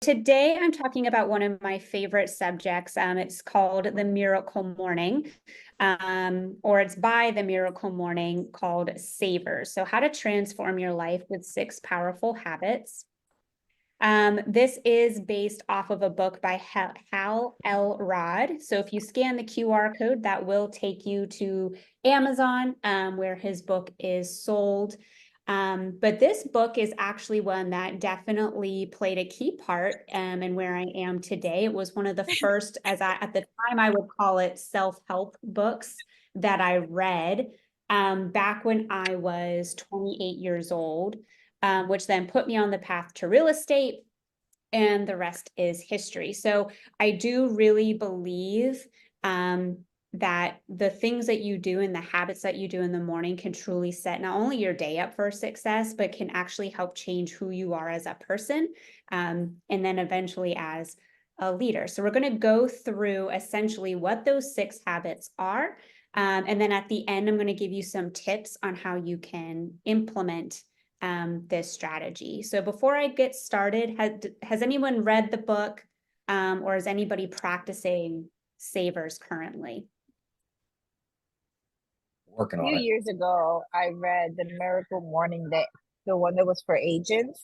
Today I'm talking about one of my favorite subjects. It's called The Miracle Morning, or it's by The Miracle Morning, called SAVERS. So how to transform your life with 6 powerful habits. This is based off of a book by Hal Elrod. So if you scan the QR code, that will take you to Amazon, where his book is sold. But this book is actually one that definitely played a key part in where I am today. It was one of the first, at the time I would call it self-help books that I read back when I was 28 years old, which then put me on the path to real estate, and the rest is history. So I do really believe that the things that you do and the habits that you do in the morning can truly set not only your day up for success, but can actually help change who you are as a person, and then eventually as a leader. So we're going to go through essentially what those 6 habits are. And then at the end, I'm going to give you some tips on how you can implement this strategy. So before I get started, has anyone read the book, or is anybody practicing SAVERS currently? Working A on few it. years ago, I read The Miracle Morning, that the one that was for agents.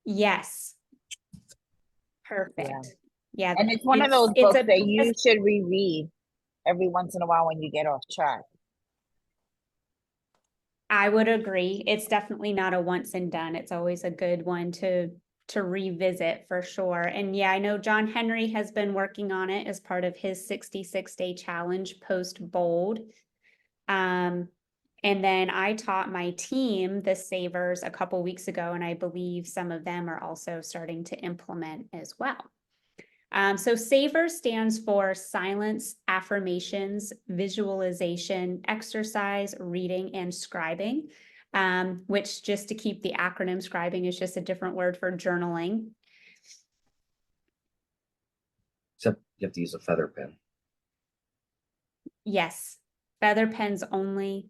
Yes. Perfect. Yeah, And it's one of those it's books a that you should reread every once in a while when you get off track. I would agree. It's definitely not a once and done. It's always a good one to revisit for sure. And yeah, I know John Henry has been working on it as part of his 66-day challenge post Bold. And then I taught my team the SAVERS a couple weeks ago, and I believe some of them are also starting to implement as well. So SAVERS stands for silence, affirmations, visualization, exercise, reading, and scribing, which, just to keep the acronym, scribing is just a different word for journaling. Except you have to use a feather pen. Yes, feather pens only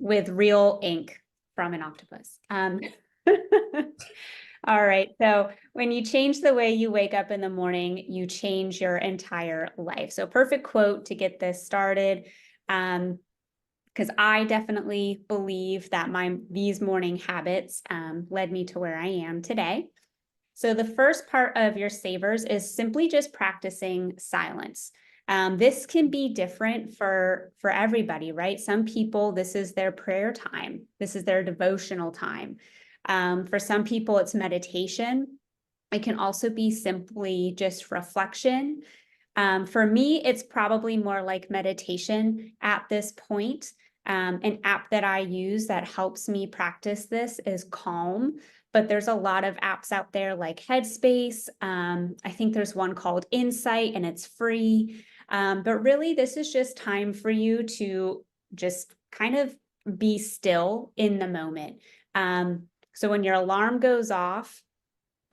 with real ink from an octopus. All right. So when you change the way you wake up in the morning, you change your entire life. So perfect quote to get this started. Because I definitely believe that these morning habits led me to where I am today. So the first part of your SAVERS is simply just practicing silence. This can be different for everybody, right? Some people, this is their prayer time. This is their devotional time. For some people, it's meditation. It can also be simply just reflection. For me, it's probably more like meditation at this point. An app that I use that helps me practice this is Calm, but there's a lot of apps out there like Headspace. I think there's one called Insight, and it's free. But really, this is just time for you to just kind of be still in the moment. So when your alarm goes off,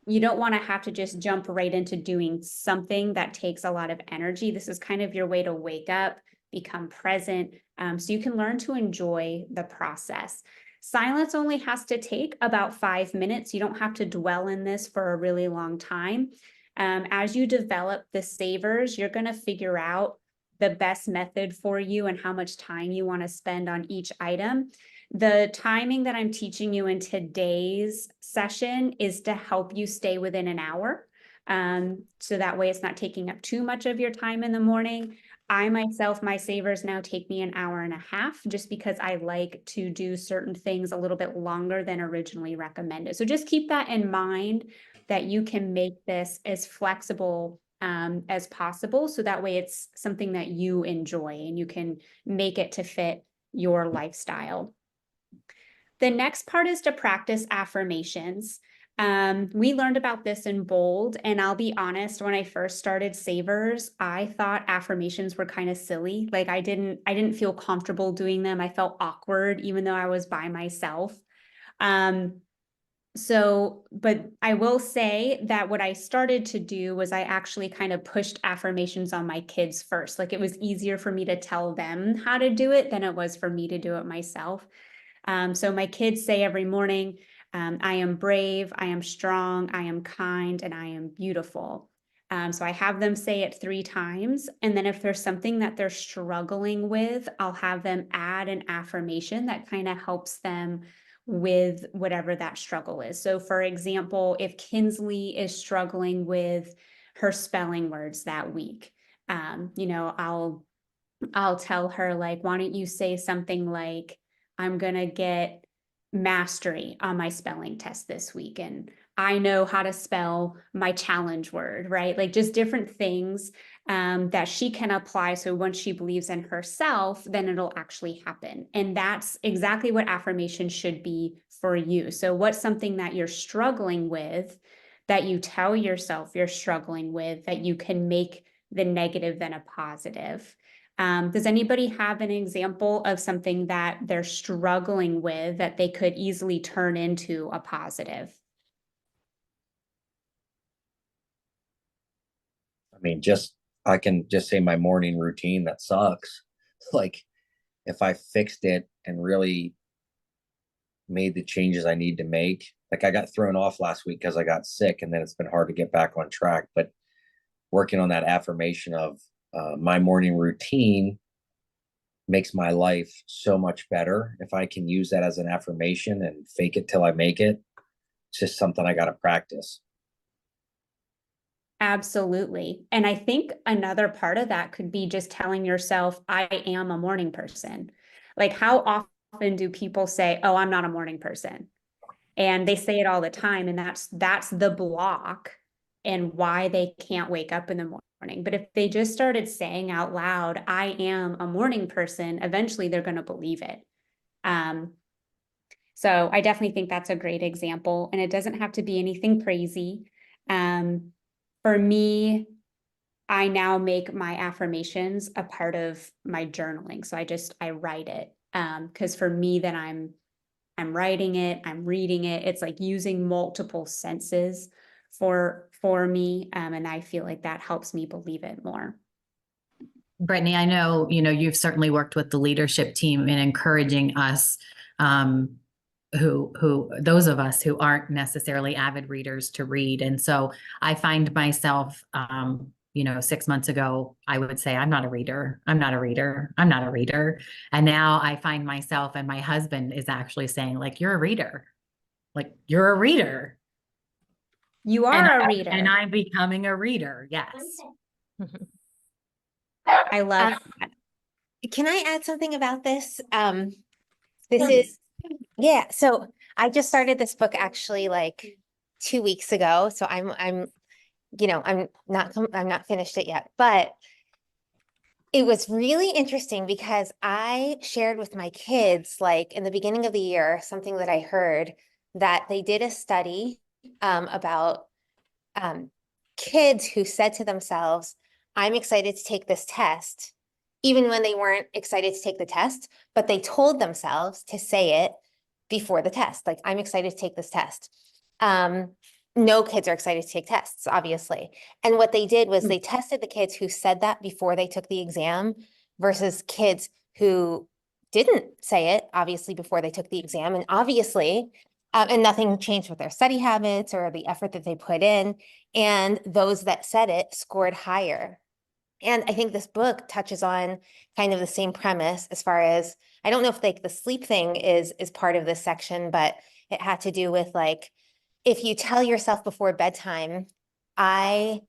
you don't want to have to just jump right into doing something that takes a lot of energy. This is kind of your way to wake up, become present, so you can learn to enjoy the process. Silence only has to take about 5 minutes. You don't have to dwell in this for a really long time. As you develop the SAVERS, you're going to figure out the best method for you and how much time you want to spend on each item. The timing that I'm teaching you in today's session is to help you stay within an hour. So that way it's not taking up too much of your time in the morning. I myself, my SAVERS now take me an hour and a half, just because I like to do certain things a little bit longer than originally recommended. So just keep that in mind, that you can make this as flexible as possible. So that way it's something that you enjoy and you can make it to fit your lifestyle. The next part is to practice affirmations. We learned about this in Bold, and I'll be honest, when I first started SAVERS, I thought affirmations were kind of silly. Like I didn't feel comfortable doing them. I felt awkward, even though I was by myself. But I will say that what I started to do was I actually kind of pushed affirmations on my kids first. Like it was easier for me to tell them how to do it than it was for me to do it myself. So my kids say every morning, I am brave, I am strong, I am kind, and I am beautiful. So I have them say it 3 times. And then if there's something that they're struggling with, I'll have them add an affirmation that kind of helps them with whatever that struggle is. So for example, if Kinsley is struggling with her spelling words that week, I'll tell her, like, why don't you say something like, I'm gonna get mastery on my spelling test this week, and I know how to spell my challenge word, right? Like, just different things that she can apply. So once she believes in herself, then it'll actually happen. And that's exactly what affirmation should be for you. So what's something that you're struggling with that you tell yourself you're struggling with, that you can make the negative then a positive? Does anybody have an example of something that they're struggling with that they could easily turn into a positive? I mean, I can just say my morning routine that sucks. Like, if I fixed it and really made the changes I need to make, like I got thrown off last week because I got sick, and then it's been hard to get back on track. But working on that affirmation of my morning routine makes my life so much better. If I can use that as an affirmation and fake it till I make it, it's just something I got to practice. Absolutely. And I think another part of that could be just telling yourself, I am a morning person. Like, how often do people say, oh, I'm not a morning person? And they say it all the time. And that's the block and why they can't wake up in the morning. But if they just started saying out loud, I am a morning person, eventually they're going to believe it. So I definitely think that's a great example. And it doesn't have to be anything crazy. For me, I now make my affirmations a part of my journaling. So I write it. Because for me, then I'm writing it, I'm reading it. It's like using multiple senses for me. And I feel like that helps me believe it more. Brittany, I know, you've certainly worked with the leadership team in encouraging us, those of us who aren't necessarily avid readers, to read. And so I find myself, 6 months ago, I would say, I'm not a reader. I'm not a reader. I'm not a reader. And now I find myself, and my husband is actually saying, like, you're a reader. Like, you're a reader. You are a reader. And I'm becoming a reader. Yes. I love that. Can I add something about this? Please. So I just started this book actually like 2 weeks ago. So I'm not finished it yet, but it was really interesting because I shared with my kids, like in the beginning of the year, something that I heard, that they did a study about kids who said to themselves, I'm excited to take this test, even when they weren't excited to take the test, but they told themselves to say it before the test. Like, I'm excited to take this test. No kids are excited to take tests, obviously. And what they did was they tested the kids who said that before they took the exam versus kids who didn't say it, obviously, before they took the exam. And obviously, and nothing changed with their study habits or the effort that they put in. And those that said it scored higher. And I think this book touches on kind of the same premise, as far as, I don't know if like the sleep thing is part of this section, but it had to do with, like, if you tell yourself before bedtime, oh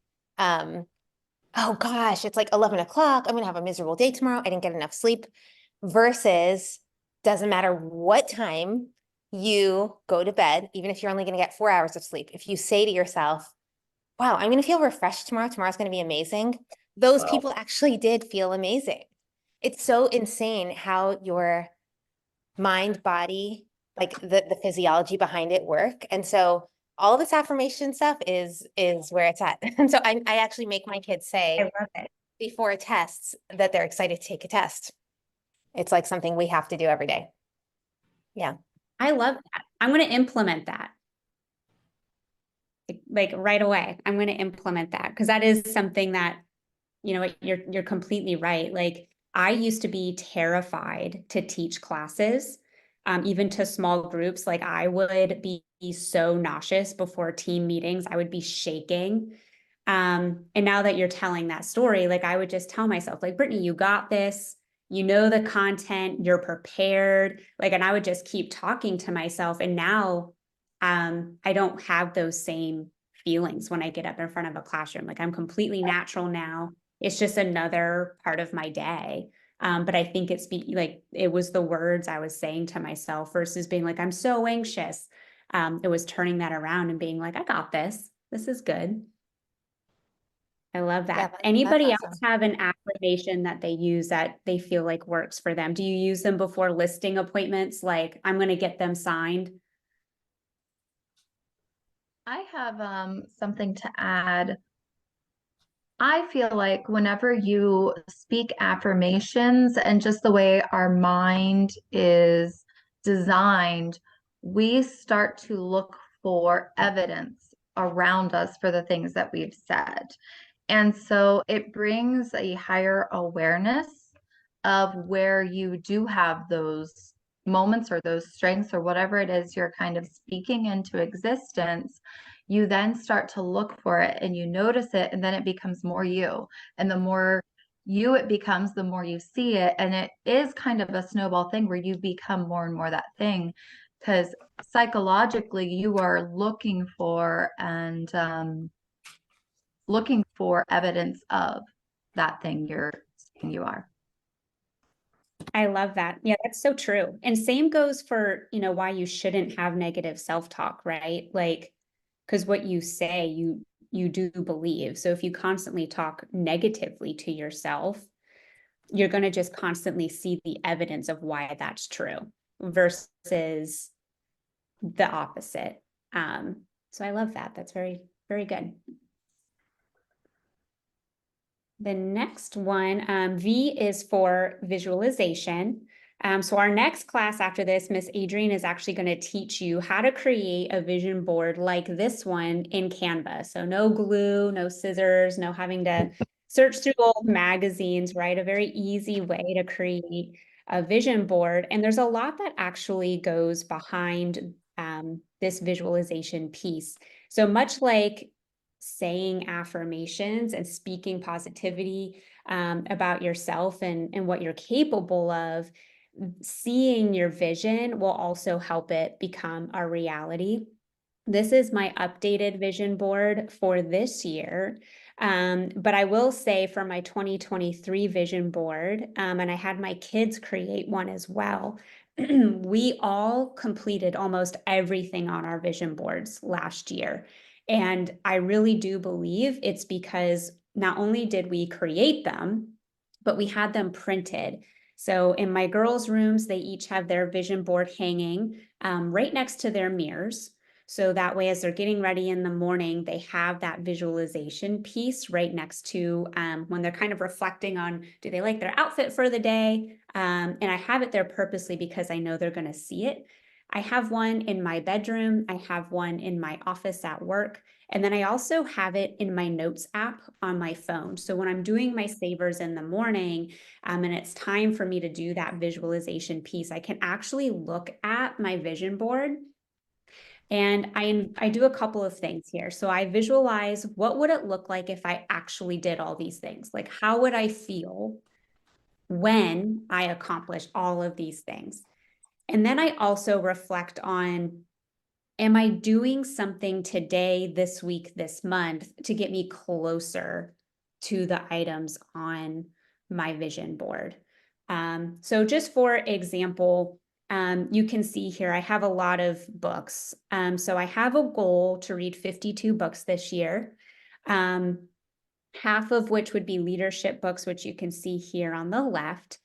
gosh, it's like 11 o'clock, I'm gonna have a miserable day tomorrow, I didn't get enough sleep, versus doesn't matter what time you go to bed, even if you're only gonna get 4 hours of sleep, if you say to yourself, wow, I'm gonna feel refreshed tomorrow, tomorrow's gonna be amazing, those Wow. people actually did feel amazing. It's so insane how your mind, body, like the physiology behind it work. And so all this affirmation stuff is where it's at. And so I actually make my kids I say love it. before tests that they're excited to take a test. It's like something we have to do every day. Yeah. I love that. I'm going to implement that. Like right away. I'm going to implement that, because that is something that, you're completely right. Like, I used to be terrified to teach classes. even to small groups. Like I would be so nauseous before team meetings. I would be shaking. And now that you're telling that story, like I would just tell myself, like, Brittany, you got this, you know, the content, you're prepared. Like, and I would just keep talking to myself. And now, I don't have those same feelings when I get up in front of a classroom. Like I'm completely natural now. It's just another part of my day. But I think it's like, it was the words I was saying to myself versus being like, I'm so anxious. It was turning that around and being like, I got this. This is good. I love that. Yeah, that's Anybody else awesome. have an affirmation that they use that they feel like works for them? Do you use them before listing appointments? Like, I'm going to get them signed. I have something to add. I feel like whenever you speak affirmations and just the way our mind is designed, we start to look for evidence around us for the things that we've said. And so it brings a higher awareness of where you do have those moments or those strengths or whatever it is you're kind of speaking into existence. You then start to look for it and you notice it, and then it becomes more you. And the more you it becomes, the more you see it. And it is kind of a snowball thing where you become more and more that thing, because psychologically you are looking for and looking for evidence of that thing you're saying you are. I love that. Yeah, that's so true. And same goes for, you know, why you shouldn't have negative self-talk, right? Like, because what you say, you do believe. So if you constantly talk negatively to yourself, you're going to just constantly see the evidence of why that's true versus the opposite. So I love that. That's very, very good. The next one, V, is for visualization. So our next class after this, Miss Adrienne is actually going to teach you how to create a vision board like this one in Canva. So no glue, no scissors, no having to search through old magazines, right? A very easy way to create a vision board. And there's a lot that actually goes behind this visualization piece. So much like saying affirmations and speaking positivity about yourself and what you're capable of, seeing your vision will also help it become a reality. This is my updated vision board for this year. But I will say for my 2023 vision board, and I had my kids create one as well, we all completed almost everything on our vision boards last year. And I really do believe it's because not only did we create them, but we had them printed. So in my girls' rooms, they each have their vision board hanging right next to their mirrors. So that way, as they're getting ready in the morning, they have that visualization piece right next to when they're kind of reflecting on, do they like their outfit for the day? And I have it there purposely because I know they're going to see it. I have one in my bedroom. I have one in my office at work. And then I also have it in my notes app on my phone. So when I'm doing my savers in the morning, and it's time for me to do that visualization piece, I can actually look at my vision board. And I do a couple of things here. So I visualize, what would it look like if I actually did all these things? Like, how would I feel when I accomplished all of these things? And then I also reflect on, am I doing something today, this week, this month to get me closer to the items on my vision board? So just for example, you can see here, I have a lot of books. So I have a goal to read 52 books this year, half of which would be leadership books, which you can see here on the left.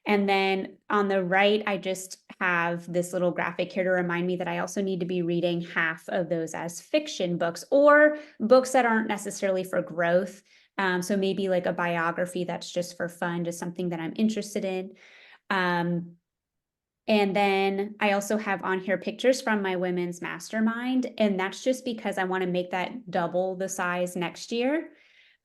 And then on the right, I just have this little graphic here to remind me that I also need to be reading half of those as fiction books or books that aren't necessarily for growth. So maybe like a biography that's just for fun, just something that I'm interested in. And then I also have on here pictures from my women's mastermind. And that's just because I want to make that double the size next year.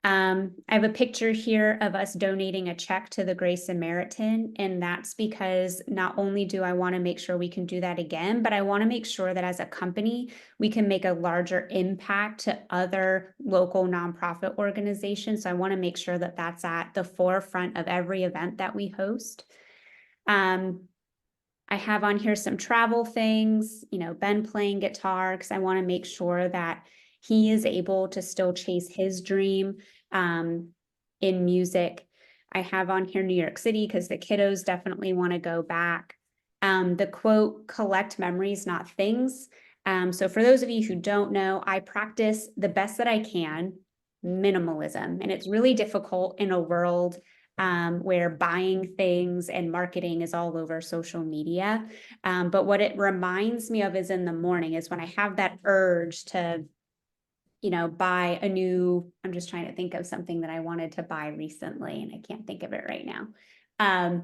I have a picture here of us donating a check to the Grey Samaritan, and that's because not only do I want to make sure we can do that again, but I want to make sure that as a company, we can make a larger impact to other local nonprofit organizations. So I want to make sure that that's at the forefront of every event that we host. I have on here some travel things, Ben playing guitar, because I want to make sure that he is able to still chase his dream in music. I have on here New York City because the kiddos definitely want to go back. The quote, collect memories, not things. So for those of you who don't know, I practice the best that I can minimalism, and it's really difficult in a world where buying things and marketing is all over social media. But what it reminds me of is in the morning is when I have that urge to, buy a new, I'm just trying to think of something that I wanted to buy recently and I can't think of it right now.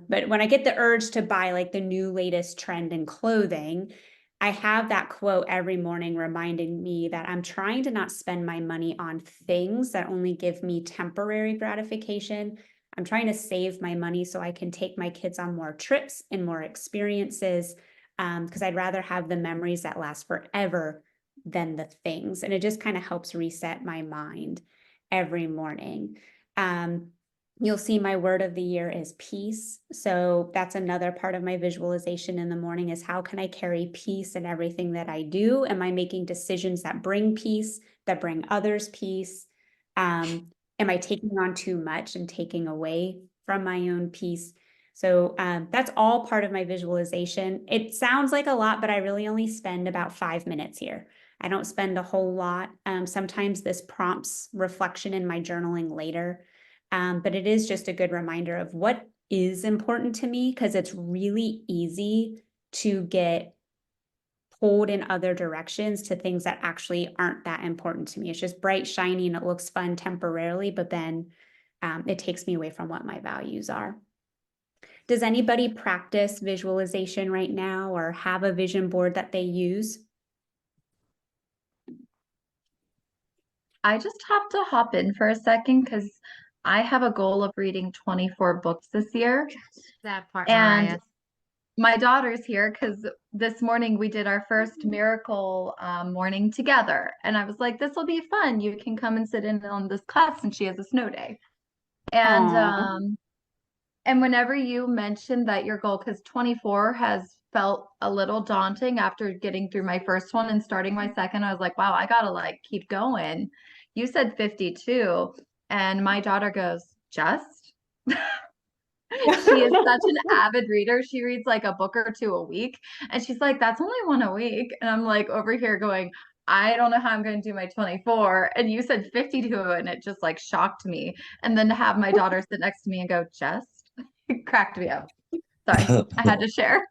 But when I get the urge to buy like the new latest trend in clothing, I have that quote every morning reminding me that I'm trying to not spend my money on things that only give me temporary gratification. I'm trying to save my money so I can take my kids on more trips and more experiences, because I'd rather have the memories that last forever than the things. And it just kind of helps reset my mind every morning. You'll see my word of the year is peace. So that's another part of my visualization in the morning is how can I carry peace in everything that I do? Am I making decisions that bring peace, that bring others peace? Am I taking on too much and taking away from my own peace? So that's all part of my visualization. It sounds like a lot, but I really only spend about 5 minutes here. I don't spend a whole lot. Sometimes this prompts reflection in my journaling later. But it is just a good reminder of what is important to me, because it's really easy to get pulled in other directions to things that actually aren't that important to me. It's just bright, shiny, and it looks fun temporarily, but then it takes me away from what my values are. Does anybody practice visualization right now or have a vision board that they use? I just have to hop in for a second because I have a goal of reading 24 books this year. That part, And Mariah. my daughter's here because this morning we did our first miracle morning together. And I was like, this will be fun. You can come and sit in on this class, and she has a snow day. And whenever you mentioned that your goal, because 24 has felt a little daunting after getting through my first one and starting my second, I was like, wow, I gotta like keep going. You said 52, and my daughter goes, just? She is such an avid reader. She reads like a book or two a week. And she's like, that's only one a week. And I'm like over here going, I don't know how I'm going to do my 24. And you said 52, and it just like shocked me. And then to have my daughter sit next to me and go, just it cracked me up. Sorry, I had to share.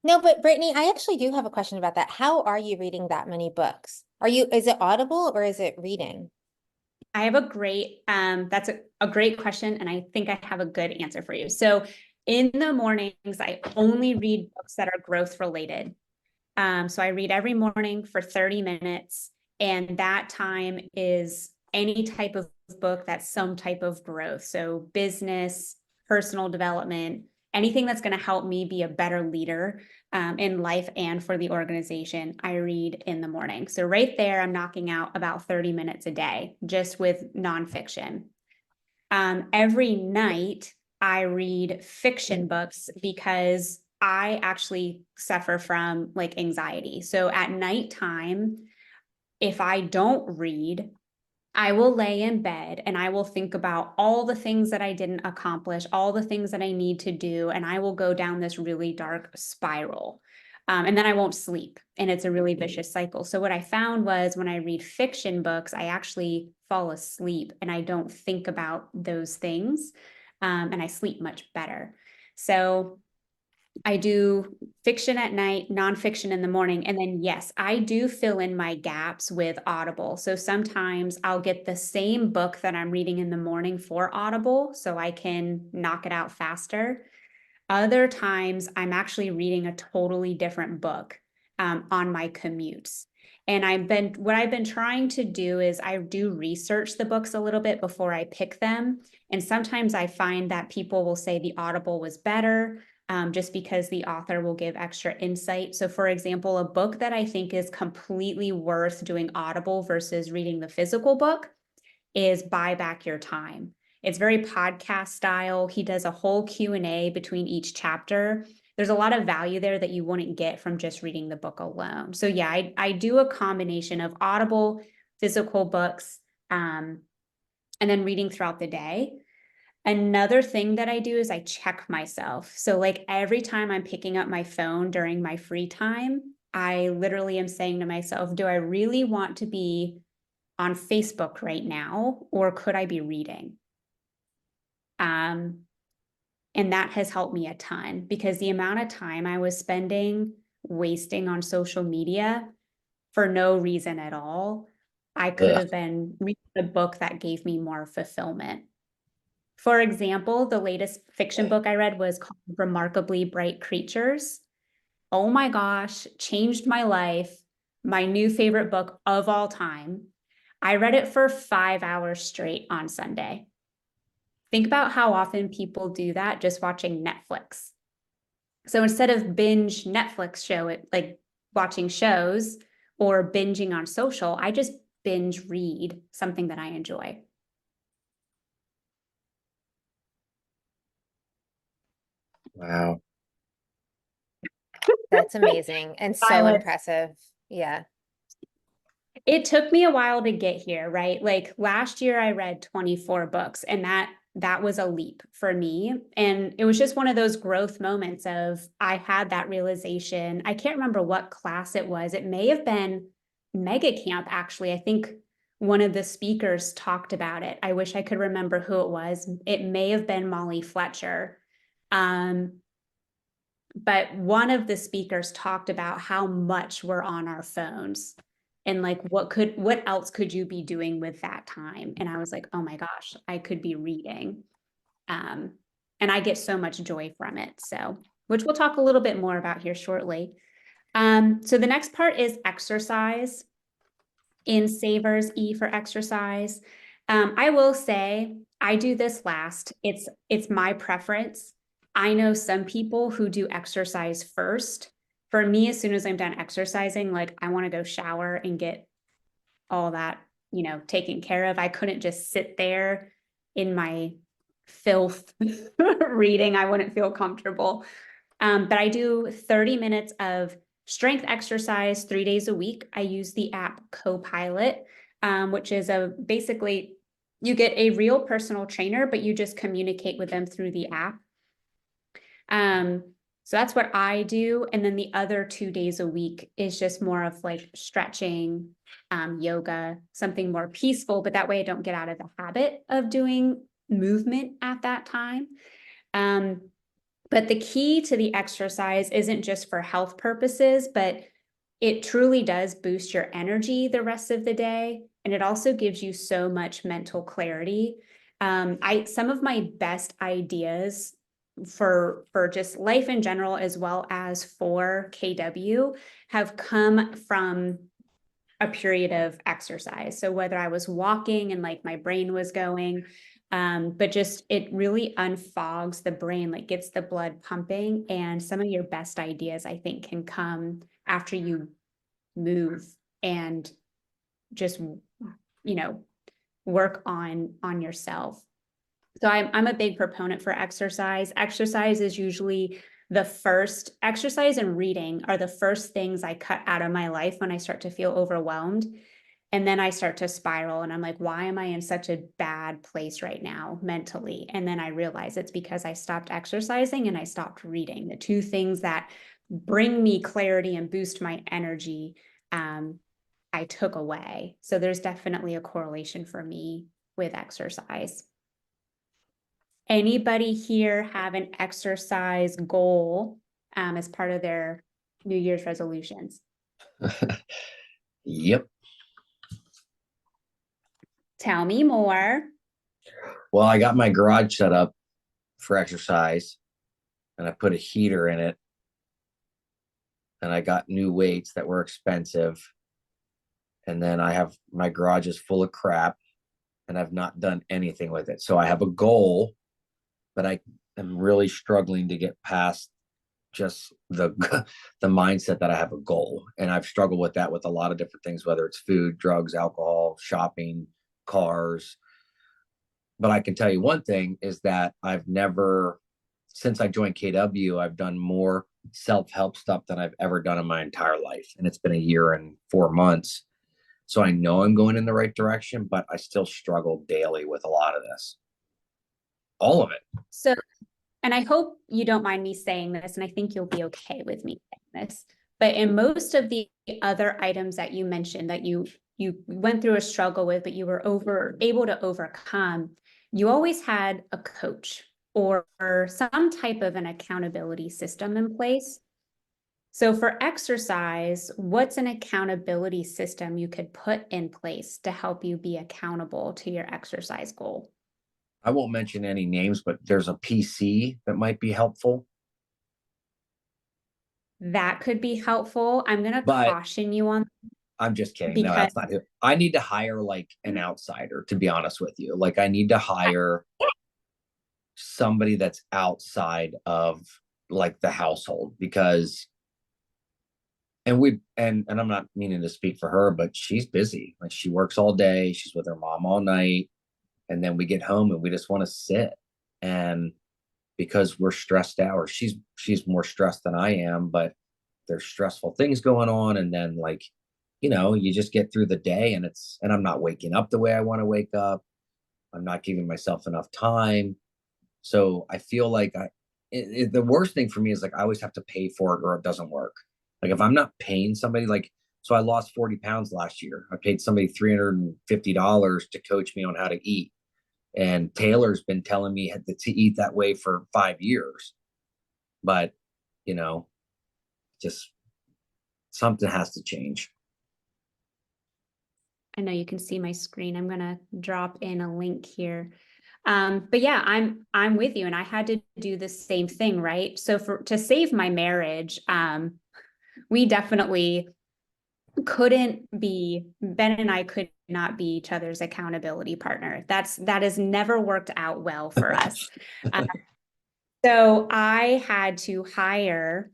No, but Brittany, I actually do have a question about that. How are you reading that many books? Is it Audible or is it reading? I have a great, that's a great question, and I think I have a good answer for you. So in the mornings, I only read books that are growth related. So I read every morning for 30 minutes, and that time is any type of book that's some type of growth. So business, personal development, anything that's going to help me be a better leader in life and for the organization, I read in the morning. So right there, I'm knocking out about 30 minutes a day just with nonfiction. Every night, I read fiction books because I actually suffer from like anxiety. So at nighttime, if I don't read, I will lay in bed and I will think about all the things that I didn't accomplish, all the things that I need to do, and I will go down this really dark spiral. And then I won't sleep, and it's a really vicious cycle. So what I found was when I read fiction books, I actually fall asleep and I don't think about those things, and I sleep much better. So I do fiction at night, nonfiction in the morning. And then, yes, I do fill in my gaps with Audible. So sometimes I'll get the same book that I'm reading in the morning for Audible so I can knock it out faster. Other times I'm actually reading a totally different book on my commutes. And what I've been trying to do is I do research the books a little bit before I pick them. And sometimes I find that people will say the Audible was better, just because the author will give extra insight. So for example, a book that I think is completely worth doing Audible versus reading the physical book is Buy Back Your Time. It's very podcast style. He does a whole Q&A between each chapter. There's a lot of value there that you wouldn't get from just reading the book alone. So yeah, I do a combination of Audible, physical books, and then reading throughout the day. Another thing that I do is I check myself. So like every time I'm picking up my phone during my free time, I literally am saying to myself, do I really want to be on Facebook right now, or could I be reading? And that has helped me a ton, because the amount of time I was wasting on social media for no reason at all, I could have been reading a book that gave me more fulfillment. For example, the latest fiction book I read was called Remarkably Bright Creatures. Oh my gosh, changed my life. My new favorite book of all time. I read it for 5 hours straight on Sunday. Think about how often people do that just watching Netflix. So instead of binge Netflix like watching shows or binging on social, I just binge read something that I enjoy. Wow. That's amazing and so Violet. impressive. Yeah. It took me a while to get here, right? Like last year I read 24 books, and that was a leap for me. And it was just one of those growth moments of I had that realization. I can't remember what class it was. It may have been Mega Camp, actually. I think one of the speakers talked about it. I wish I could remember who it was. It may have been Molly Fletcher. But one of the speakers talked about how much we're on our phones, and like what else could you be doing with that time? And I was like, oh my gosh, I could be reading. And I get so much joy from it. So, which we'll talk a little bit more about here shortly. So the next part is exercise. In SAVERS, E for exercise. I will say I do this last. It's my preference. I know some people who do exercise first. For me, as soon as I'm done exercising, like I want to go shower and get all that, taken care of. I couldn't just sit there in my filth reading. I wouldn't feel comfortable. But I do 30 minutes of strength exercise 3 days a week. I use the app Copilot, which is basically you get a real personal trainer, but you just communicate with them through the app. So that's what I do. And then the other 2 days a week is just more of like stretching, yoga, something more peaceful, but that way I don't get out of the habit of doing movement at that time. But the key to the exercise isn't just for health purposes, but it truly does boost your energy the rest of the day. And it also gives you so much mental clarity. Some of my best ideas for just life in general, as well as for KW, have come from a period of exercise. So whether I was walking and like my brain was going, but just it really unfogs the brain, like gets the blood pumping, and some of your best ideas I think can come after you move and just work on yourself. So I'm a big proponent for exercise. Exercise is usually exercise and reading are the first things I cut out of my life when I start to feel overwhelmed. And then I start to spiral and I'm like, why am I in such a bad place right now mentally? And then I realize it's because I stopped exercising and I stopped reading. The two things that bring me clarity and boost my energy, I took away. So there's definitely a correlation for me with exercise. Anybody here have an exercise goal as part of their New Year's resolutions? Yep. Tell me more. Well, I got my garage set up for exercise, and I put a heater in it, and I got new weights that were expensive, And then I have my garage is full of crap and I've not done anything with it. So I have a goal, but I am really struggling to get past just the the mindset that I have a goal. And I've struggled with that with a lot of different things, whether it's food, drugs, alcohol, shopping, cars. But I can tell you one thing is that I've never, since I joined KW, I've done more self-help stuff than I've ever done in my entire life. And it's been a year and 4 months. So I know I'm going in the right direction, but I still struggle daily with a lot of this. All of it. So, and I hope you don't mind me saying this, and I think you'll be okay with me saying this, but in most of the other items that you mentioned that you went through a struggle with, but you were able to overcome, you always had a coach or some type of an accountability system in place. So for exercise, what's an accountability system you could put in place to help you be accountable to your exercise goal? I won't mention any names, but there's a PC that might be helpful. That could be helpful. I'm going to But caution you on I'm just kidding. No, because that's not it. I need to hire like an outsider, to be honest with you. Like I need to hire somebody that's outside of like the household because and I'm not meaning to speak for her, but she's busy. Like she works all day, she's with her mom all night, and then we get home and we just want to sit. And because we're stressed out, or she's more stressed than I am, but there's stressful things going on, and then like, you just get through the day and I'm not waking up the way I want to wake up. I'm not giving myself enough time. So I feel like the worst thing for me is like I always have to pay for it or it doesn't work. Like if I'm not paying somebody, like, so I lost 40 pounds last year. I paid somebody $350 to coach me on how to eat. And Taylor's been telling me to eat that way for 5 years. But, just something has to change. I know you can see my screen. I'm going to drop in a link here. But yeah, I'm with you. And I had to do the same thing, right? So to save my marriage, we definitely Ben and I could not be each other's accountability partner. That has never worked out well for us. So I had to hire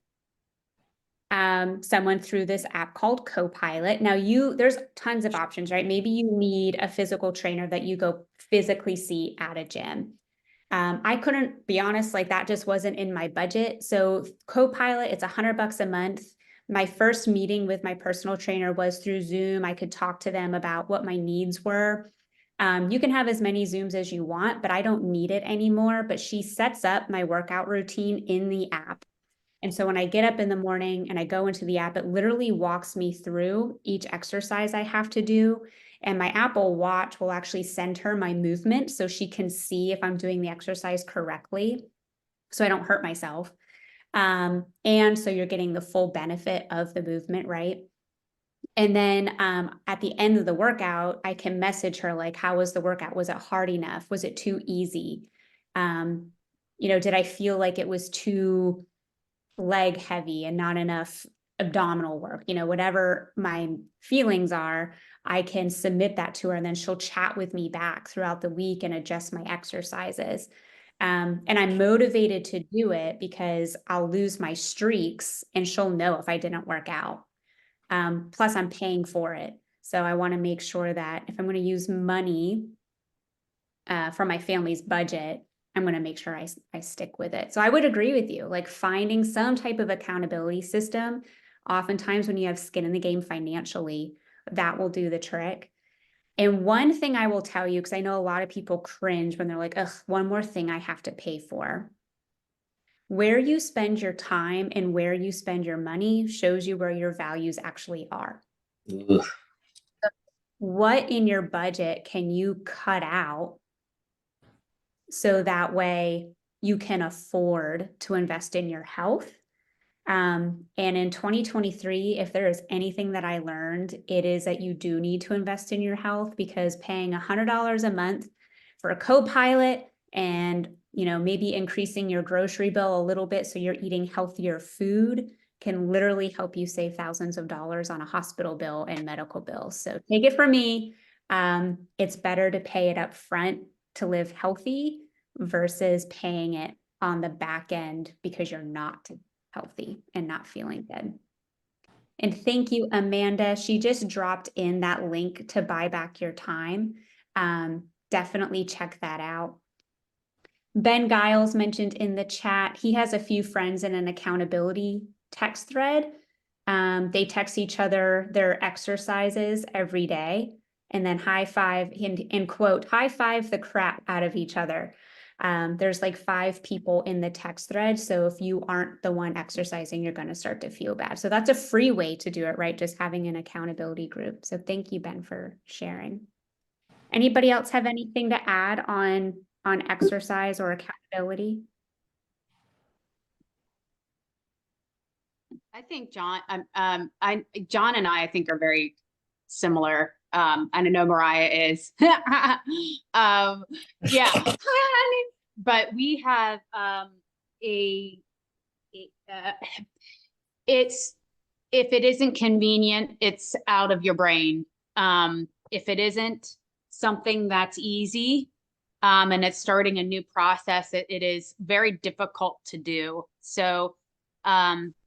someone through this app called Copilot. Now there's tons of options, right? Maybe you need a physical trainer that you go physically see at a gym. I couldn't be honest, like that just wasn't in my budget. So Copilot, it's $100 a month. My first meeting with my personal trainer was through Zoom. I could talk to them about what my needs were. You can have as many Zooms as you want, but I don't need it anymore. But she sets up my workout routine in the app. And so when I get up in the morning and I go into the app, it literally walks me through each exercise I have to do. And my Apple Watch will actually send her my movement so she can see if I'm doing the exercise correctly, so I don't hurt myself. And so you're getting the full benefit of the movement, right? And then at the end of the workout, I can message her like, how was the workout? Was it hard enough? Was it too easy? Did I feel like it was too leg heavy and not enough abdominal work? Whatever my feelings are, I can submit that to her, and then she'll chat with me back throughout the week and adjust my exercises. And I'm motivated to do it because I'll lose my streaks and she'll know if I didn't work out. Plus I'm paying for it. So I want to make sure that if I'm going to use money from my family's budget, I'm going to make sure I stick with it. So I would agree with you, like finding some type of accountability system. Oftentimes when you have skin in the game financially, that will do the trick. And one thing I will tell you, because I know a lot of people cringe when they're like, ugh, one more thing I have to pay for. Where you spend your time and where you spend your money shows you where your values actually are. Ugh. What in your budget can you cut out so that way you can afford to invest in your health? And in 2023, if there is anything that I learned, it is that you do need to invest in your health, because paying $100 a month for a Copilot and, maybe increasing your grocery bill a little bit so you're eating healthier food can literally help you save thousands of dollars on a hospital bill and medical bills. So take it from me. It's better to pay it up front to live healthy versus paying it on the back end because you're not healthy and not feeling good. And thank you, Amanda. She just dropped in that link to buy back your time. Definitely check that out. Ben Giles mentioned in the chat, he has a few friends in an accountability text thread. They text each other their exercises every day and then high five, in quote, high five the crap out of each other. There's like 5 people in the text thread. So if you aren't the one exercising, you're going to start to feel bad. So that's a free way to do it, right? Just having an accountability group. So thank you, Ben, for sharing. Anybody else have anything to add on exercise or accountability? I think John and I think are very similar. I know Mariah is. Yeah. But we have it's, if it isn't convenient, it's out of your brain. If it isn't something that's easy, and it's starting a new process, it is very difficult to do. So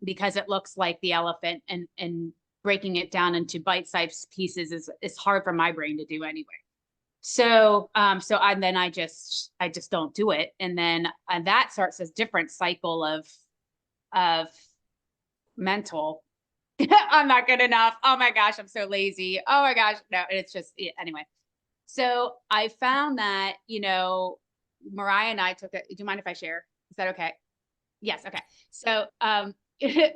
because it looks like the elephant, and breaking it down into bite-sized pieces is hard for my brain to do anyway. So I just don't do it. And then that starts a different cycle of mental, I'm not good enough. Oh my gosh, I'm so lazy. Oh my gosh. No, it's just, anyway. So I found that, Mariah and I took it. Do you mind if I share? Is that okay? Yes. Okay. So,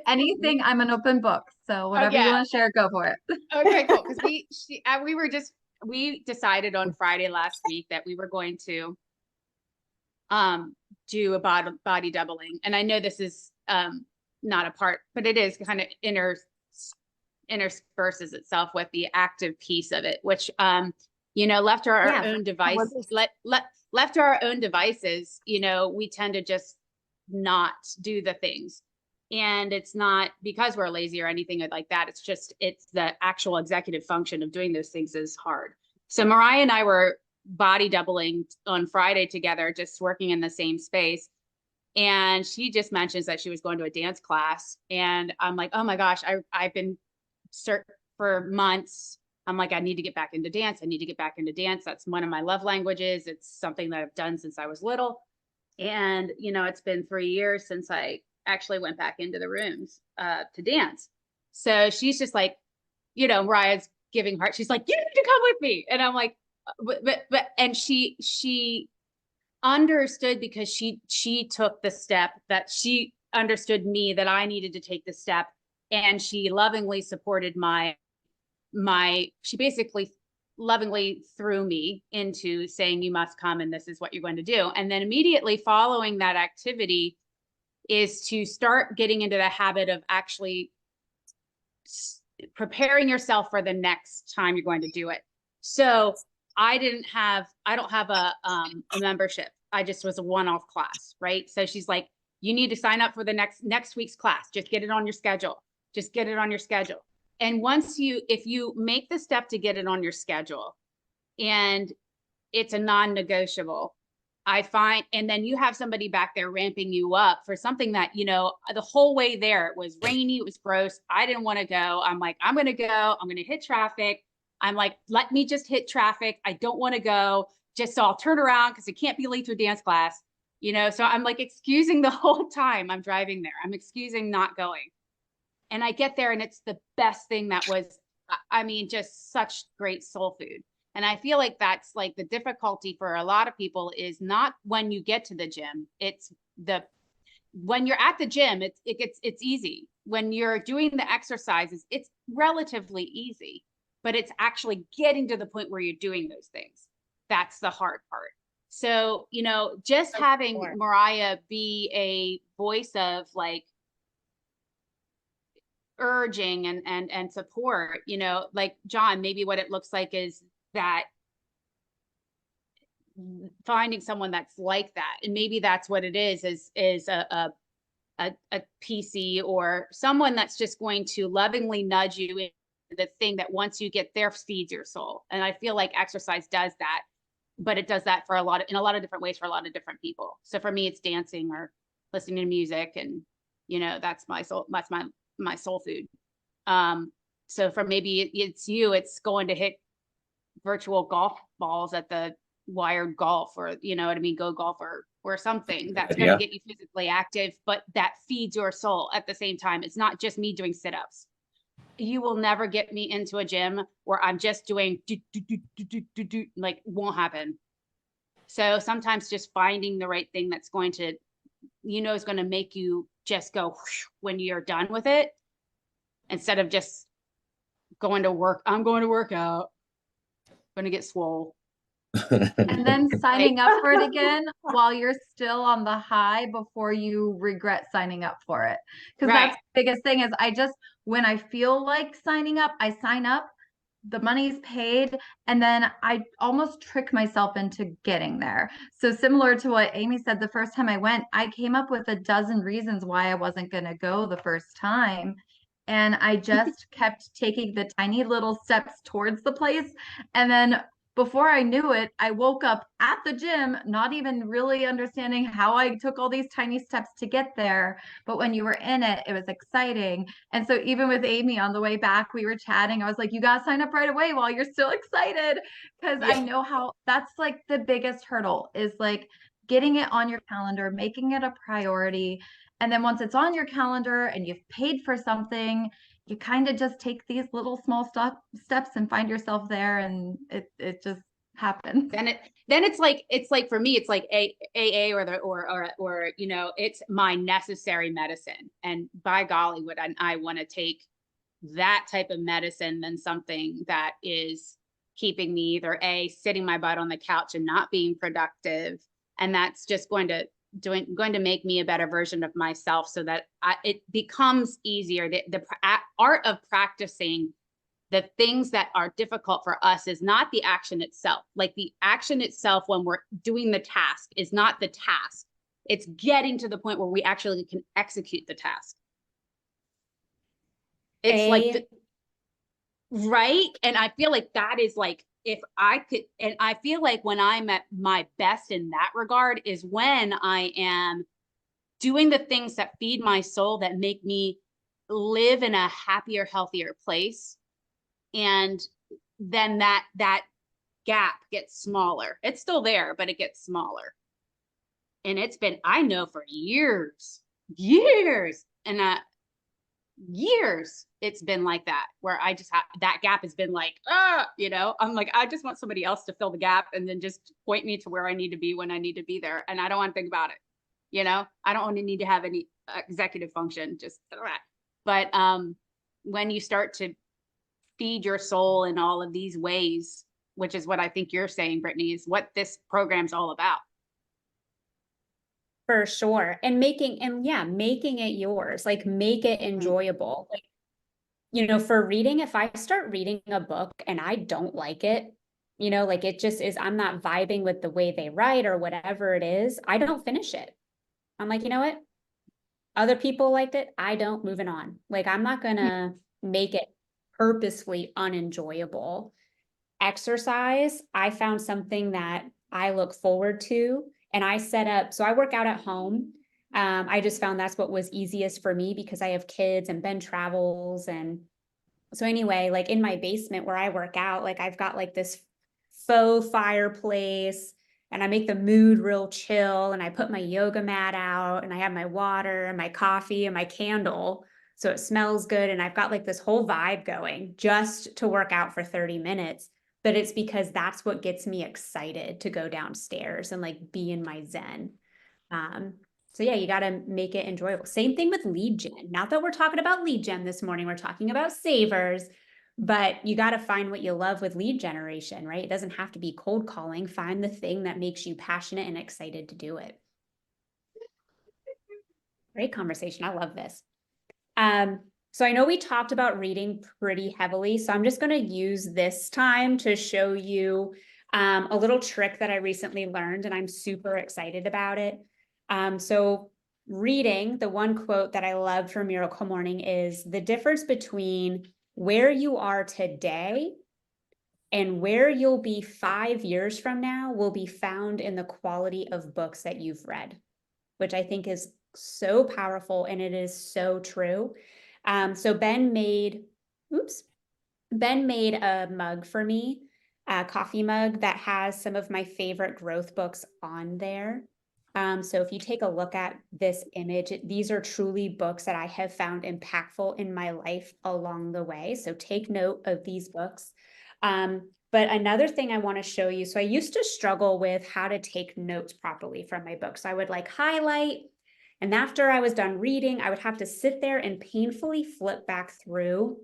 Anything, I'm an open book. So whatever you want to share, go for it. Okay, cool. Because we decided on Friday last week that we were going to do a body doubling. And I know this is not a part, but it is kind of intersperses itself with the active piece of it, which left to our own device, left to our own devices, we tend to just not do the things. And it's not because we're lazy or anything like that. It's the actual executive function of doing those things is hard. So Mariah and I were body doubling on Friday together, just working in the same space. And she just mentions that she was going to a dance class. And I'm like, oh my gosh, I've been certain for months. I'm like, I need to get back into dance. I need to get back into dance. That's one of my love languages. It's something that I've done since I was little. And, it's been 3 years since I actually went back into the rooms to dance. So she's just like, Mariah's giving heart. She's like, you need to come with me. And I'm like, but and she understood because she took the step that she understood me, that I needed to take the step. And she lovingly supported she basically lovingly threw me into saying, you must come and this is what you're going to do. And then immediately following that activity is to start getting into the habit of actually preparing yourself for the next time you're going to do it. So I don't have a membership. I just was a one-off class, right? So she's like, you need to sign up for the next week's class. Just get it on your schedule. Just get it on your schedule. And if you make the step to get it on your schedule and it's a non-negotiable, I find, and then you have somebody back there ramping you up for something that, the whole way there, it was rainy, it was gross. I didn't want to go. I'm like, I'm going to go. I'm going to hit traffic. I'm like, let me just hit traffic. I don't want to go just so I'll turn around because I can't be late to a dance class, so I'm like excusing the whole time I'm driving there. I'm excusing not going. And I get there and it's the best thing that was, just such great soul food. And I feel like that's like the difficulty for a lot of people is not when you get to the gym. It's when you're at the gym, it's easy. When you're doing the exercises, it's relatively easy, but it's actually getting to the point where you're doing those things. That's the hard part. So, just having Mariah be a voice of like urging and support, like John, maybe what it looks like is that finding someone that's like that. And maybe that's what it is a a PC or someone that's just going to lovingly nudge you in the thing that once you get there feeds your soul. And I feel like exercise does that, but it does that for in a lot of different ways for a lot of different people. So for me, it's dancing or listening to music, and that's my soul. That's my soul food. So for maybe it's it's going to hit virtual golf balls at the Wired Golf, or what I mean, Go Golf, or something that's going to get you physically active, but that feeds your soul at the same time. It's not just me doing sit-ups. You will never get me into a gym where I'm just doing like, won't happen. So sometimes just finding the right thing that's going to, is going to make you just go when you're done with it, instead of just going to work. I'm going to work out. I'm going to get swole. And then signing up for it again while you're still on the high before you regret signing up for it. Because that's the biggest thing is when I feel like signing up, I sign up, the money's paid, and then I almost trick myself into getting there. So similar to what Amy said, the first time I went, I came up with a dozen reasons why I wasn't going to go the first time. And I just kept taking the tiny little steps towards the place. And then before I knew it, I woke up at the gym, not even really understanding how I took all these tiny steps to get there. But when you were in it, it was exciting. And so even with Amy on the way back, we were chatting. I was like, you got to sign up right away while you're still excited. Because I know how that's like the biggest hurdle is like getting it on your calendar, making it a priority. And then once it's on your calendar and you've paid for something, you kind of just take these little small steps and find yourself there, and it just happens. Then it's like for me, it's like AA or it's my necessary medicine. And by golly, would I want to take that type of medicine than something that is keeping me either sitting my butt on the couch and not being productive, and that's just going to make me a better version of myself, so that it becomes easier. The art of practicing the things that are difficult for us is not the action itself. Like the action itself, when we're doing the task, is not the task. It's getting to the point where we actually can execute the task. It's right. And I feel like that is like, if I could, and I feel like when I'm at my best in that regard is when I am doing the things that feed my soul, that make me live in a happier, healthier place. And then that gap gets smaller. It's still there, but it gets smaller. And it's been, I know, for years, and years it's been like that, where I just that gap has been like, I'm like, I just want somebody else to fill the gap and then just point me to where I need to be when I need to be there. And I don't want to think about it. I don't want to need to have any executive function, just that. But when you start to feed your soul in all of these ways, which is what I think you're saying, Brittany, is what this program's all about. For sure. And making it yours, like make it enjoyable. Like, for reading, if I start reading a book and I don't like it, like it just is, I'm not vibing with the way they write or whatever it is, I don't finish it. I'm like, you know what? Other people liked it. I don't, moving on. Like, I'm not gonna make it purposefully unenjoyable. Exercise, I found something that I look forward to. And I set up, so I work out at home. I just found that's what was easiest for me because I have kids and Ben travels. And so anyway, like in my basement where I work out, like I've got like this faux fireplace, and I make the mood real chill, and I put my yoga mat out, and I have my water and my coffee and my candle. So it smells good. And I've got like this whole vibe going just to work out for 30 minutes. But it's because that's what gets me excited to go downstairs and like be in my zen. So yeah, you got to make it enjoyable. Same thing with lead gen. Not that we're talking about lead gen this morning, we're talking about savers, but you got to find what you love with lead generation, right? It doesn't have to be cold calling. Find the thing that makes you passionate and excited to do it. Great conversation. I love this. So I know we talked about reading pretty heavily, so I'm just going to use this time to show you a little trick that I recently learned, and I'm super excited about it. So reading, the one quote that I love from Miracle Morning is the difference between where you are today and where you'll be 5 years from now will be found in the quality of books that you've read, which I think is so powerful, and it is so true. So Ben made a mug for me, a coffee mug that has some of my favorite growth books on there. So if you take a look at this image, these are truly books that I have found impactful in my life along the way. So take note of these books. But another thing I want to show you, so I used to struggle with how to take notes properly from my books. So I would like highlight, and after I was done reading, I would have to sit there and painfully flip back through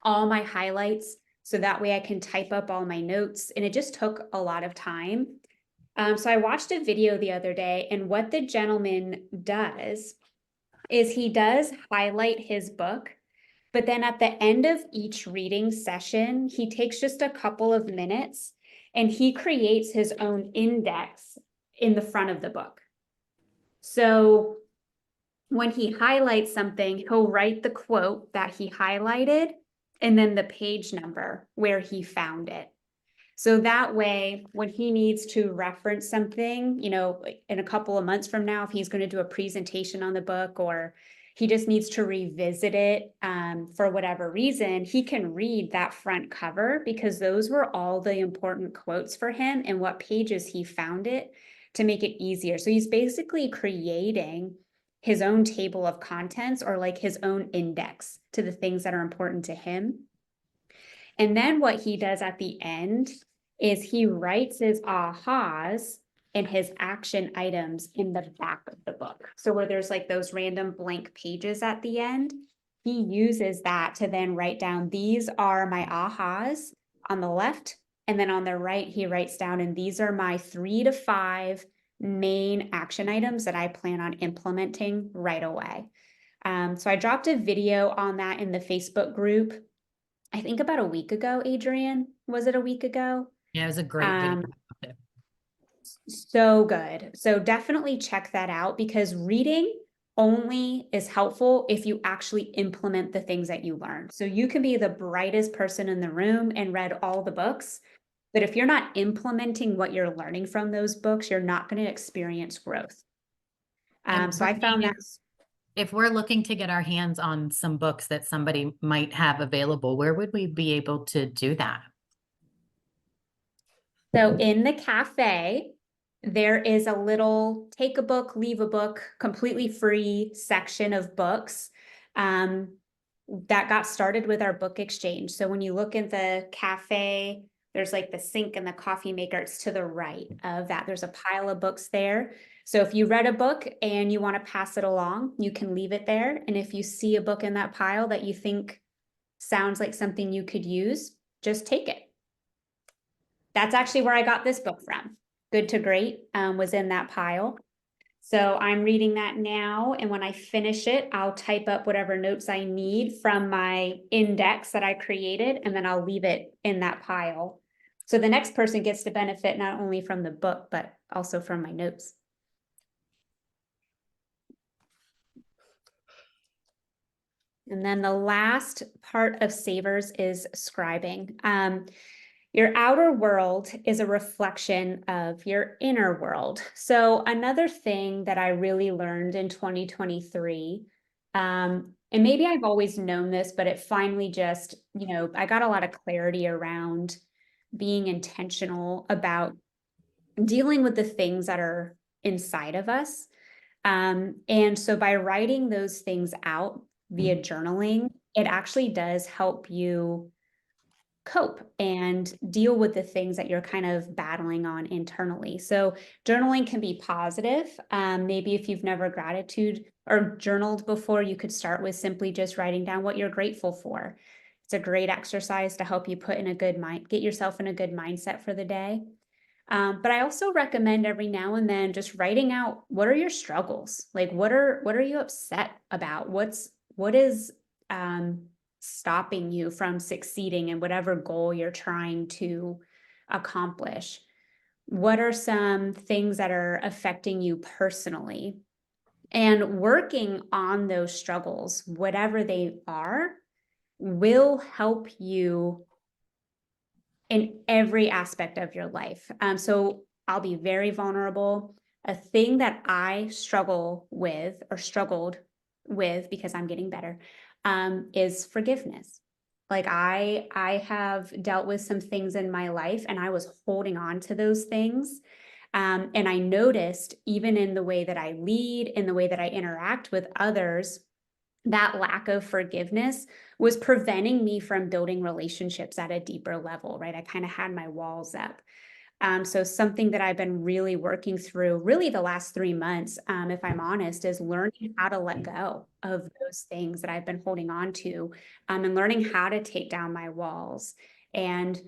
all my highlights so that way I can type up all my notes. And it just took a lot of time. So I watched a video the other day, and what the gentleman does is he does highlight his book, but then at the end of each reading session, he takes just a couple of minutes and he creates his own index in the front of the book. So when he highlights something, he'll write the quote that he highlighted and then the page number where he found it. So that way, when he needs to reference something, you know, in a couple of months from now, if he's going to do a presentation on the book, or he just needs to revisit it for whatever reason, he can read that front cover because those were all the important quotes for him and what pages he found it to make it easier. So he's basically creating his own table of contents, or like his own index to the things that are important to him. And then what he does at the end is he writes his ahas and his action items in the back of the book. So where there's like those random blank pages at the end, he uses that to then write down, these are my ahas on the left. And then on the right, he writes down, and these are my 3 to 5 main action items that I plan on implementing right away. So I dropped a video on that in the Facebook group, I think about a week ago. Adrian, was it a week ago? Yeah, it was a great video. So good. So definitely check that out, because reading only is helpful if you actually implement the things that you learn. So you can be the brightest person in the room and read all the books, but if you're not implementing what you're learning from those books, you're not going to experience growth. So I found that. If we're looking to get our hands on some books that somebody might have available, where would we be able to do that? So in the cafe, there is a little take a book, leave a book, completely free section of books that got started with our book exchange. So when you look at the cafe, there's like the sink and the coffee maker. It's to the right of that. There's a pile of books there. So if you read a book and you want to pass it along, you can leave it there. And if you see a book in that pile that you think sounds like something you could use, just take it. That's actually where I got this book from. Good to Great was in that pile. So I'm reading that now. And when I finish it, I'll type up whatever notes I need from my index that I created, and then I'll leave it in that pile. So the next person gets to benefit not only from the book, but also from my notes. And then the last part of SAVERS is scribing. Your outer world is a reflection of your inner world. So another thing that I really learned in 2023, and maybe I've always known this, but it finally just, you know, I got a lot of clarity around being intentional about dealing with the things that are inside of us. And so by writing those things out via journaling, it actually does help you cope and deal with the things that you're kind of battling on internally. So journaling can be positive. Maybe if you've never gratitude or journaled before, you could start with simply just writing down what you're grateful for. It's a great exercise to help you put in a good mind, get yourself in a good mindset for the day. But I also recommend every now and then just writing out, what are your struggles? Like, what are you upset about? What is stopping you from succeeding in whatever goal you're trying to accomplish? What are some things that are affecting you personally? And working on those struggles, whatever they are, will help you in every aspect of your life. So I'll be very vulnerable. A thing that I struggled with because I'm getting better, is forgiveness. Like I have dealt with some things in my life and I was holding on to those things. And I noticed even in the way that I lead, in the way that I interact with others, that lack of forgiveness was preventing me from building relationships at a deeper level, right? I kind of had my walls up. So something that I've been really working through really the last 3 months, if I'm honest, is learning how to let go of those things that I've been holding on to, and learning how to take down my walls and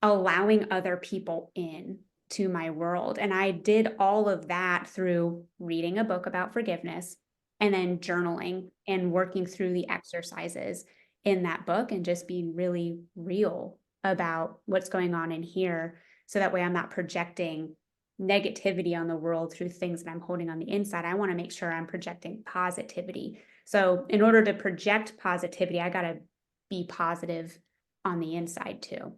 allowing other people in to my world. And I did all of that through reading a book about forgiveness and then journaling and working through the exercises in that book and just being really real about what's going on in here. So that way I'm not projecting negativity on the world through things that I'm holding on the inside. I want to make sure I'm projecting positivity. So in order to project positivity, I got to be positive on the inside too.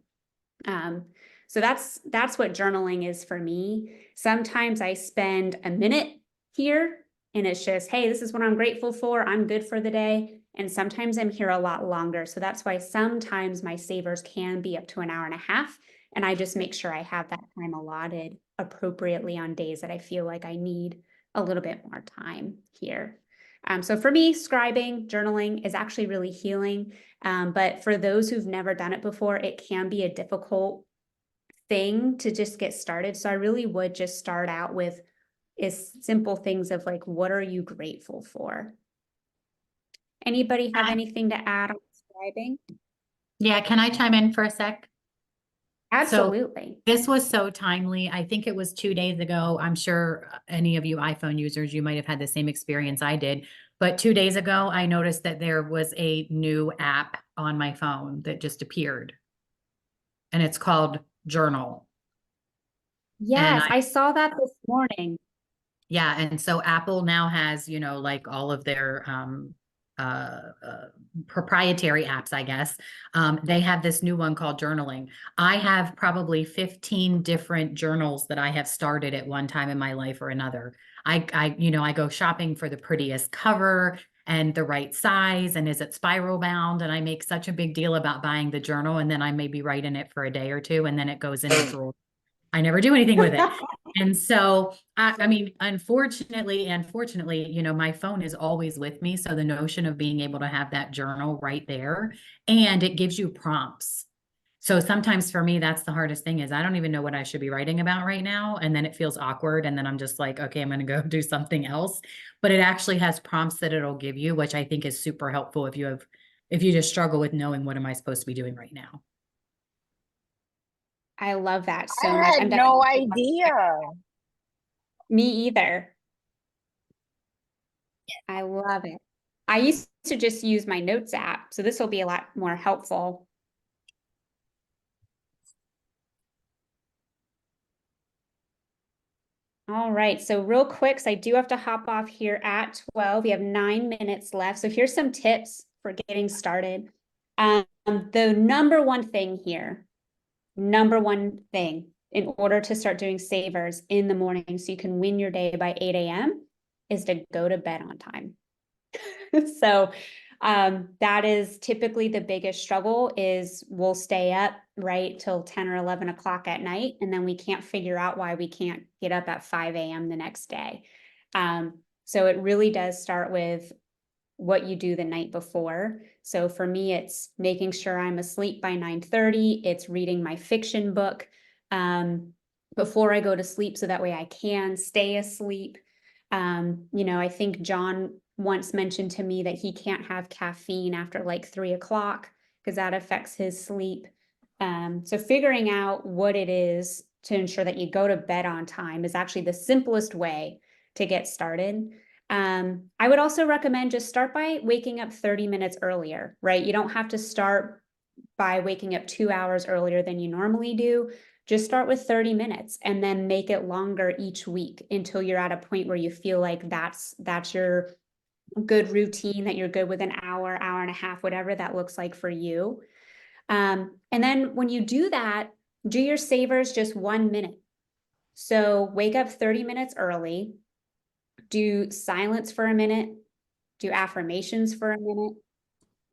So that's what journaling is for me. Sometimes I spend a minute here and it's just, hey, this is what I'm grateful for. I'm good for the day. And sometimes I'm here a lot longer. So that's why sometimes my savers can be up to an hour and a half. And I just make sure I have that time allotted appropriately on days that I feel like I need a little bit more time here. So for me, scribing, journaling is actually really healing. But for those who've never done it before, it can be a difficult thing to just get started. So I really would just start out with simple things of like, what are you grateful for? Anybody have anything to add on scribing? Yeah, can I chime in for a sec? Absolutely. So this was so timely. I think it was 2 days ago. I'm sure any of you iPhone users, you might have had the same experience I did. But 2 days ago, I noticed that there was a new app on my phone that just appeared. And it's called Journal. Yes, I saw that this morning. Yeah, and so Apple now has, you know, like all of their proprietary apps, I guess. They have this new one called journaling. I have probably 15 different journals that I have started at one time in my life or another. I go shopping for the prettiest cover and the right size, and is it spiral bound? And I make such a big deal about buying the journal, and then I maybe write in it for a day or two, and then it goes in a drawer. I never do anything with it. And so, I mean, unfortunately and fortunately, you know, my phone is always with me. So the notion of being able to have that journal right there, and it gives you prompts. So sometimes for me, that's the hardest thing is I don't even know what I should be writing about right now. And then it feels awkward. And then I'm just like, okay, I'm going to go do something else. But it actually has prompts that it'll give you, which I think is super helpful if you just struggle with knowing what am I supposed to be doing right now. I love that so I much. had no idea. Me either. I love it. I used to just use my notes app, so this will be a lot more helpful. All right, so real quick, so I do have to hop off here at 12. We have 9 minutes left. So here's some tips for getting started. The number one thing in order to start doing savers in the morning so you can win your day by 8 a.m. is to go to bed on time. So that is typically the biggest struggle is we'll stay up right till 10 or 11 o'clock at night, and then we can't figure out why we can't get up at 5 a.m. the next day. So it really does start with what you do the night before. So for me, it's making sure I'm asleep by 9:30. It's reading my fiction book before I go to sleep so that way I can stay asleep. I think John once mentioned to me that he can't have caffeine after like 3 o'clock because that affects his sleep. So figuring out what it is to ensure that you go to bed on time is actually the simplest way to get started. I would also recommend just start by waking up 30 minutes earlier, right? You don't have to start by waking up 2 hours earlier than you normally do. just start with 30 minutes and then make it longer each week until you're at a point where you feel like that's your good routine, that you're good with an hour, hour and a half, whatever that looks like for you. And then when you do that, do your savers just 1 minute. So wake up 30 minutes early, do silence for a minute, do affirmations for a minute,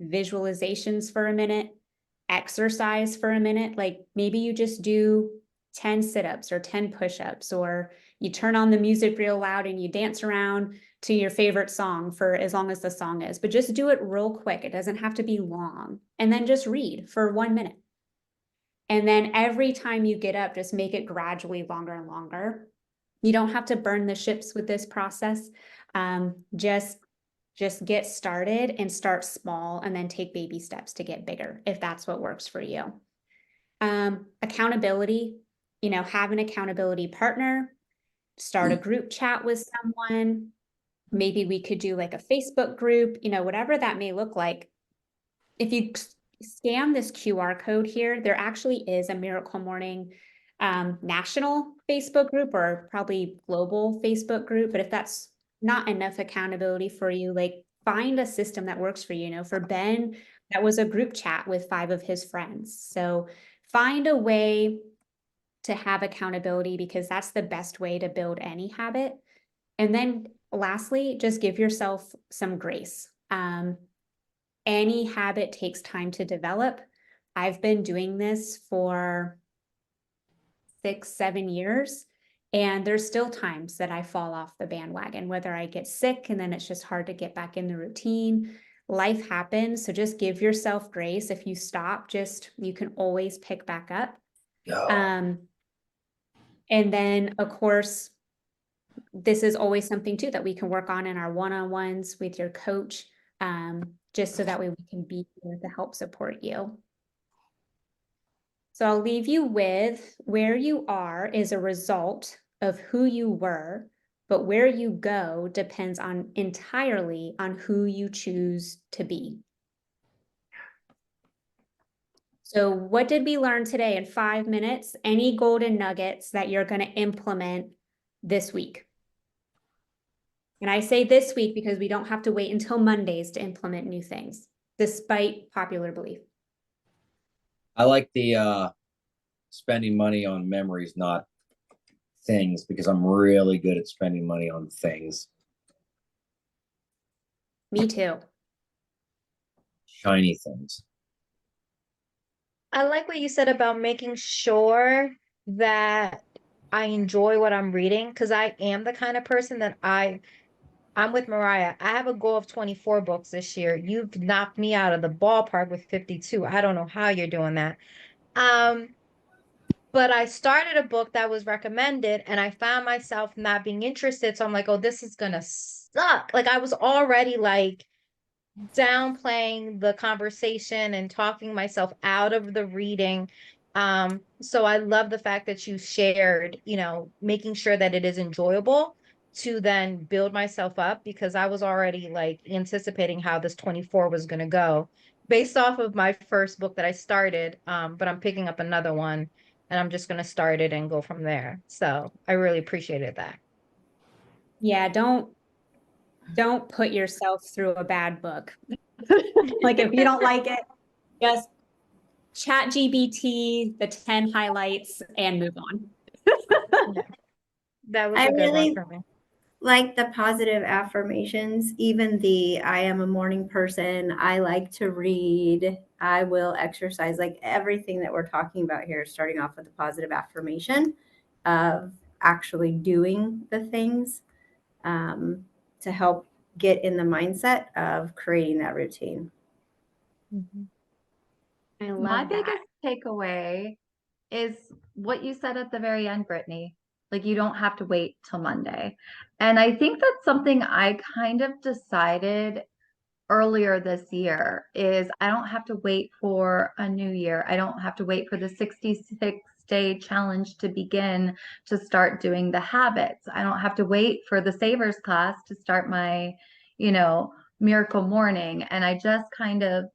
visualizations for a minute, exercise for a minute. Like maybe you just do 10 sit-ups or 10 push-ups, or you turn on the music real loud and you dance around to your favorite song for as long as the song is, but just do it real quick. It doesn't have to be long. And then just read for 1 minute. And then every time you get up, just make it gradually longer and longer. You don't have to burn the ships with this process. Just get started and start small and then take baby steps to get bigger if that's what works for you. Accountability, have an accountability partner, start a group chat with someone. Maybe we could do like a Facebook group, whatever that may look like. If you scan this QR code here, there actually is a Miracle Morning national Facebook group, or probably global Facebook group. But if that's not enough accountability for you, like find a system that works for you. For Ben, that was a group chat with 5 of his friends. So find a way to have accountability, because that's the best way to build any habit. And then lastly, just give yourself some grace. Any habit takes time to develop. I've been doing this for 6-7 years, and there's still times that I fall off the bandwagon, whether I get sick and then it's just hard to get back in the routine. Life happens. So just give yourself grace. If you stop, you can always pick back up. And then of course, this is always something too that we can work on in our one-on-ones with your coach, just so that way we can be here to help support you. So I'll leave you with, where you are is a result of who you were, but where you go depends entirely on who you choose to be. So what did we learn today in 5 minutes? Any golden nuggets that you're going to implement this week? And I say this week because we don't have to wait until Mondays to implement new things, despite popular belief. I like the spending money on memories, not things, because I'm really good at spending money on things. Me too. Shiny things. I like what you said about making sure that I enjoy what I'm reading, because I am the kind of person that I'm with Mariah. I have a goal of 24 books this year. You've knocked me out of the ballpark with 52. I don't know how you're doing that. But I started a book that was recommended and I found myself not being interested. So I'm like, oh, this is gonna suck. Like I was already like downplaying the conversation and talking myself out of the reading. So I love the fact that you shared, making sure that it is enjoyable to then build myself up, because I was already like anticipating how this 24 was going to go based off of my first book that I started. But I'm picking up another one and I'm just going to start it and go from there. So I really appreciated that. Yeah, don't put yourself through a bad book. Like if you don't like it, just ChatGPT the 10 highlights and move on. Yeah. That was I a good really one for me. like the positive affirmations, even the I am a morning person, I like to read, I will exercise, like everything that we're talking about here, starting off with a positive affirmation of actually doing the things to help get in the mindset of creating that routine. I love My that. biggest takeaway is what you said at the very end, Brittany. Like you don't have to wait till Monday. And I think that's something I kind of decided earlier this year is I don't have to wait for a new year. I don't have to wait for the 66-day challenge to begin to start doing the habits. I don't have to wait for the Savers class to start my, miracle morning. And I just kind of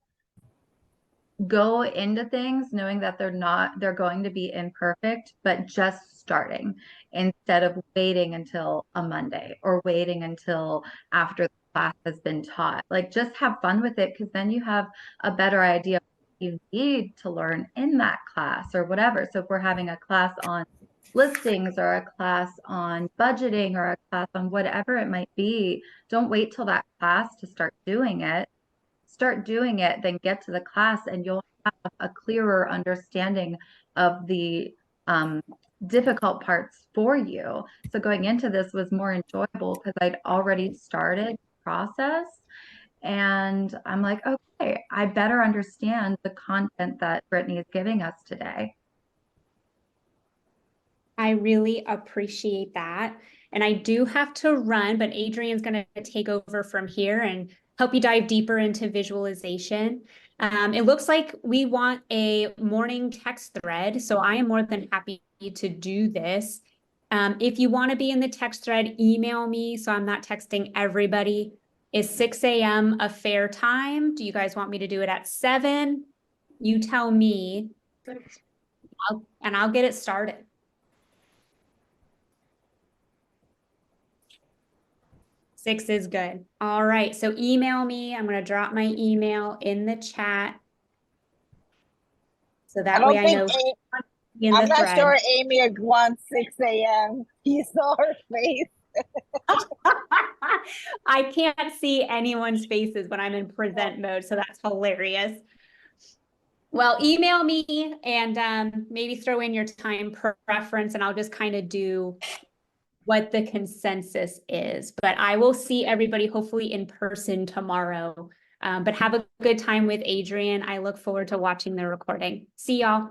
go into things knowing that they're going to be imperfect, but just starting instead of waiting until a Monday or waiting until after the class has been taught. Like, just have fun with it, because then you have a better idea of what you need to learn in that class or whatever. So if we're having a class on listings or a class on budgeting or a class on whatever it might be, don't wait till that class to start doing it. Start doing it, then get to the class, and you'll have a clearer understanding of the difficult parts for you. So going into this was more enjoyable because I'd already started the process, and I'm like, okay, I better understand the content that Brittany is giving us today. I really appreciate that. And I do have to run, but Adrian's going to take over from here and help you dive deeper into visualization. It looks like we want a morning text thread, so I am more than happy to do this. If you want to be in the text thread, email me so I'm not texting everybody. Is 6 a.m. a fair time? Do you guys want me to do it at 7? You tell me, and I'll get it started. 6 is good. All right, so email me. I'm going to drop my email in the chat. So that way I know. I'm not sure Amy wants 6 a.m. You saw her face. I can't see anyone's faces when I'm in present mode, so that's hilarious. Well, email me and maybe throw in your time preference, and I'll just kind of do what the consensus is. But I will see everybody hopefully in person tomorrow. But have a good time with Adrian. I look forward to watching the recording. See y'all.